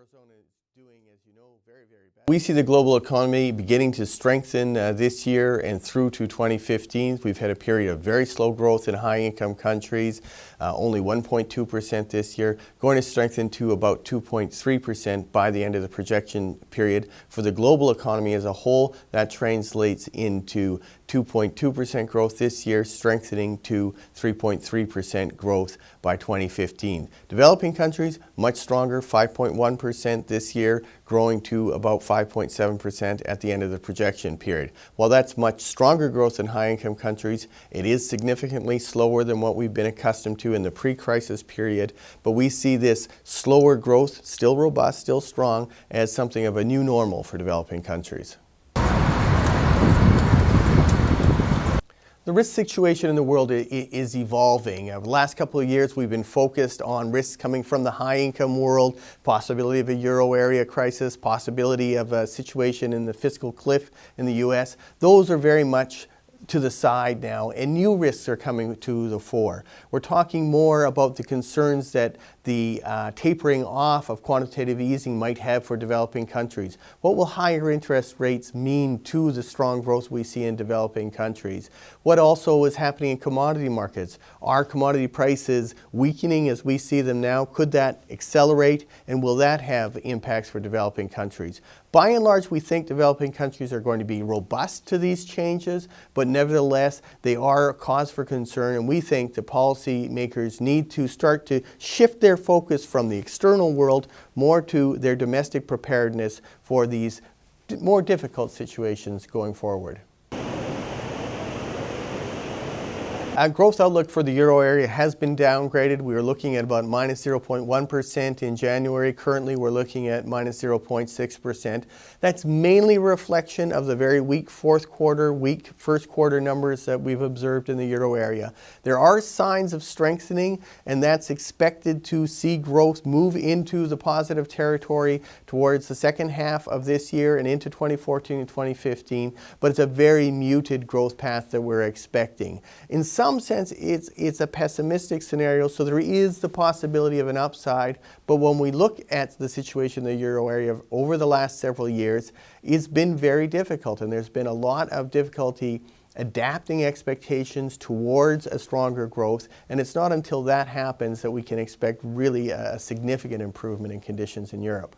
Eurozone is doing, as you know, very, very bad. We see the global economy beginning to strengthen this year and through to 2015. We've had a period of very slow growth in high-income countries, only 1.2% this year, going to strengthen to about 2.3% by the end of the projection period. For the global economy as a whole, that translates into 2.2% growth this year, strengthening to 3.3% growth by 2015. Developing countries, much stronger, 5.1% this year, growing to about 5.7% at the end of the projection period. While that's much stronger growth in high-income countries, it is significantly slower than what we've been accustomed to in the pre-crisis period, but we see this slower growth, still robust, still strong, as something of a new normal for developing countries. The risk situation in the world is evolving. Over the last couple of years, we've been focused on risks coming from the high-income world, possibility of a euro area crisis, possibility of a situation in the fiscal cliff in the U.S. Those are very much to the side now, and new risks are coming to the fore. We're talking more about the concerns that the tapering off of quantitative easing might have for developing countries. What will higher interest rates mean to the strong growth we see in developing countries? What also is happening in commodity markets? Are commodity prices weakening as we see them now? Could that accelerate, and will that have impacts for developing countries? By and large, we think developing countries are going to be robust to these changes, but nevertheless, they are a cause for concern, and we think the policymakers need to start to shift their focus from the external world more to their domestic preparedness for these more difficult situations going forward. Our growth outlook for the euro area has been downgraded. We were looking at about minus 0.1% in January. Currently, we're looking at minus 0.6%. That's mainly a reflection of the very weak fourth quarter, weak first quarter numbers that we've observed in the euro area. There are signs of strengthening, and that's expected to see growth move into the positive territory towards the second half of this year and into 2014 and 2015, but it's a very muted growth path that we're expecting. In some sense, it's a pessimistic scenario, so there is the possibility of an upside, but when we look at the situation in the euro area over the last several years, it's been very difficult, and there's been a lot of difficulty adapting expectations towards a stronger growth, and it's not until that happens that we can expect really a significant improvement in conditions in Europe.